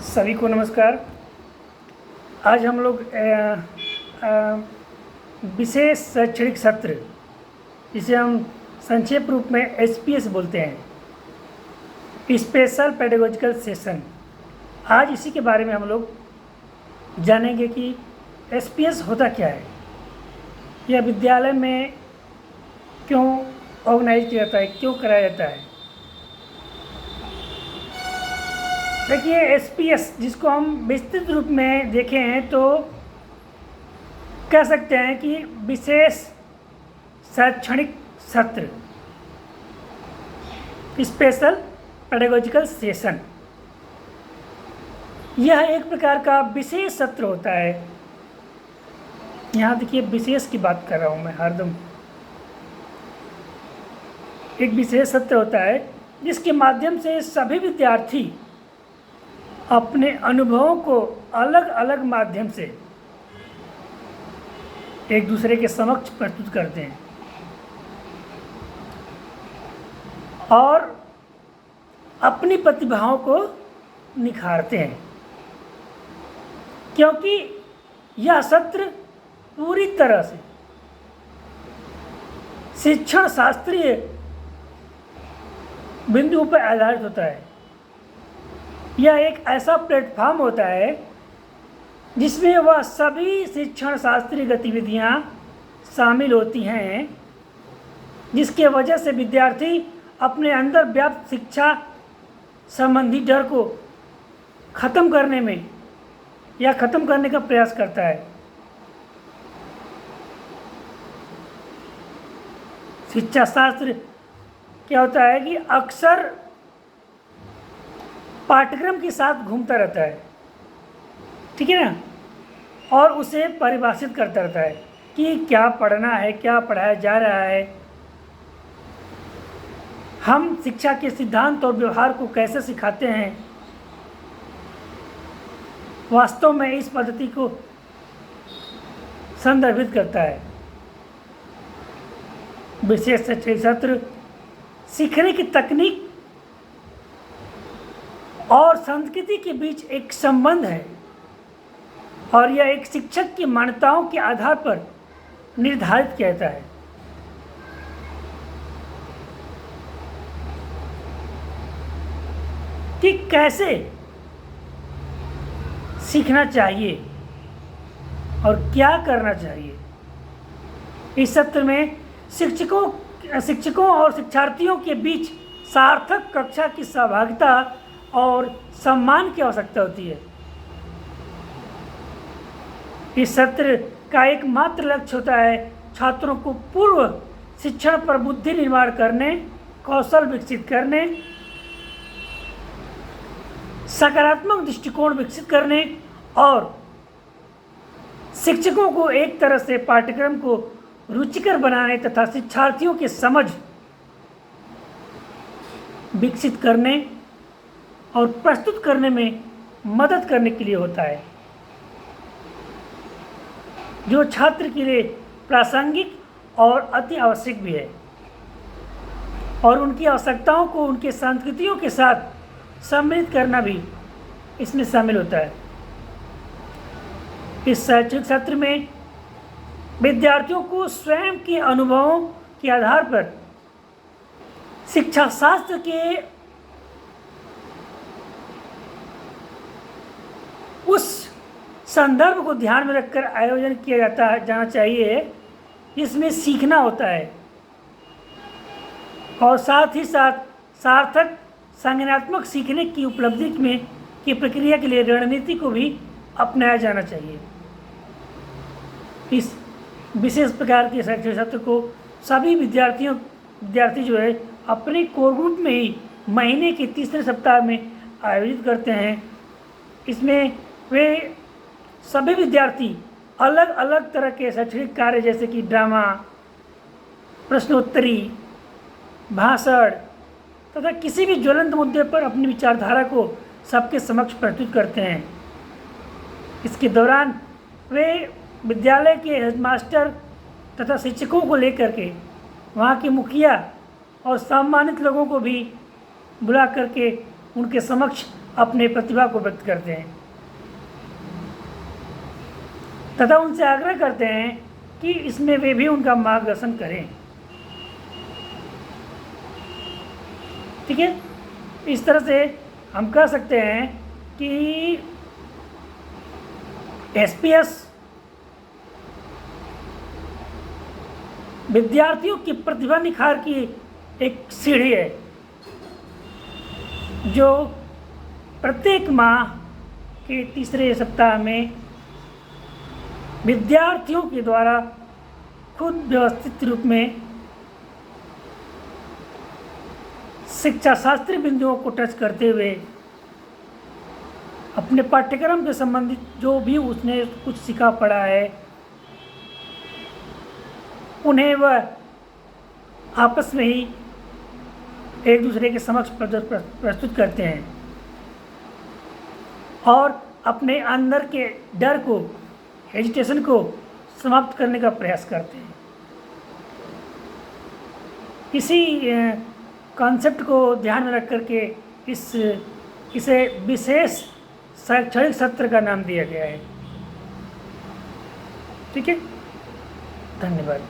सभी को नमस्कार। आज हम लोग विशेष शैक्षणिक सत्र, जिसे हम संक्षेप रूप में एसपीएस बोलते हैं, स्पेशल पेडागोजिकल सेशन, आज इसी के बारे में हम लोग जानेंगे कि एसपीएस होता क्या है, यह विद्यालय में क्यों ऑर्गेनाइज किया जाता है, क्यों कराया जाता है। देखिए, एसपीएस जिसको हम विस्तृत रूप में देखें तो कह सकते हैं कि विशेष शैक्षणिक सत्र, स्पेशल पेडागोजिकल सेशन, यह एक प्रकार का विशेष सत्र होता है। यहाँ देखिए, विशेष की बात कर रहा हूँ मैं हरदम। एक विशेष सत्र होता है जिसके माध्यम से सभी विद्यार्थी अपने अनुभवों को अलग अलग माध्यम से एक दूसरे के समक्ष प्रस्तुत करते हैं और अपनी प्रतिभाओं को निखारते हैं, क्योंकि यह सत्र पूरी तरह से शिक्षण शास्त्रीय बिंदुओं पर आधारित होता है। यह एक ऐसा प्लेटफॉर्म होता है जिसमें वह सभी शिक्षण शास्त्रीय गतिविधियां शामिल होती हैं, जिसके वजह से विद्यार्थी अपने अंदर व्याप्त शिक्षा संबंधी डर को ख़त्म करने में या ख़त्म करने का प्रयास करता है। शिक्षा शास्त्र क्या होता है कि अक्सर पाठ्यक्रम के साथ घूमता रहता है, ठीक है ना, और उसे परिभाषित करता रहता है कि क्या पढ़ना है, क्या पढ़ाया जा रहा है, हम शिक्षा के सिद्धांत और व्यवहार को कैसे सिखाते हैं। वास्तव में इस पद्धति को संदर्भित करता है। विशेष शैक्षणिक सत्र सीखने की तकनीक और संस्कृति के बीच एक संबंध है और यह एक शिक्षक की मान्यताओं के आधार पर निर्धारित किया जाता है। कि कैसे सीखना चाहिए और क्या करना चाहिए। इस सत्र में शिक्षकों और शिक्षार्थियों के बीच सार्थक कक्षा की सहभागिता और सम्मान की आवश्यकता होती है। इस सत्र का एकमात्र लक्ष्य होता है छात्रों को पूर्व शिक्षण पर बुद्धि निर्माण करने, कौशल विकसित करने, सकारात्मक दृष्टिकोण विकसित करने और शिक्षकों को एक तरह से पाठ्यक्रम को रुचिकर बनाने तथा शिक्षार्थियों की समझ विकसित करने और प्रस्तुत करने में मदद करने के लिए होता है, जो छात्र के लिए प्रासंगिक और अति आवश्यक भी है और उनकी आवश्यकताओं को उनके संस्कृतियों के साथ सम्मिलित करना भी इसमें शामिल होता है। इस शैक्षणिक सत्र में विद्यार्थियों को स्वयं के अनुभवों के आधार पर शिक्षा शास्त्र के उस संदर्भ को ध्यान में रखकर आयोजन किया जाना चाहिए जिसमें सीखना होता है और साथ ही साथ सार्थक संज्ञानात्मक सीखने की उपलब्धि में की प्रक्रिया के लिए रणनीति को भी अपनाया जाना चाहिए। इस विशेष प्रकार के शैक्षणिक सत्र को सभी विद्यार्थी जो है अपने कोर ग्रुप में ही महीने के तीसरे सप्ताह में आयोजित करते हैं। इसमें वे सभी विद्यार्थी अलग अलग तरह के शैक्षणिक कार्य जैसे कि ड्रामा, प्रश्नोत्तरी, भाषण तथा किसी भी ज्वलंत मुद्दे पर अपनी विचारधारा को सबके समक्ष प्रस्तुत करते हैं। इसके दौरान वे विद्यालय के हेडमास्टर तथा शिक्षकों को लेकर के वहाँ के मुखिया और सम्मानित लोगों को भी बुला करके उनके समक्ष अपने प्रतिभा को व्यक्त करते हैं तथा उनसे आग्रह करते हैं कि इसमें वे भी उनका मार्गदर्शन करें। ठीक है, इस तरह से हम कह सकते हैं कि SPS विद्यार्थियों की प्रतिभा निखार की एक सीढ़ी है जो प्रत्येक माह के तीसरे सप्ताह में विद्यार्थियों के द्वारा खुद व्यवस्थित रूप में शिक्षा शास्त्रीय बिंदुओं को टच करते हुए अपने पाठ्यक्रम के संबंधित जो भी उसने कुछ सीखा पढ़ा है उन्हें वह आपस में ही एक दूसरे के समक्ष प्रस्तुत करते हैं और अपने अंदर के डर को, हेजिटेशन को समाप्त करने का प्रयास करते हैं। इसी कॉन्सेप्ट को ध्यान में रख करके इसे विशेष शैक्षणिक सत्र का नाम दिया गया है। ठीक है, धन्यवाद।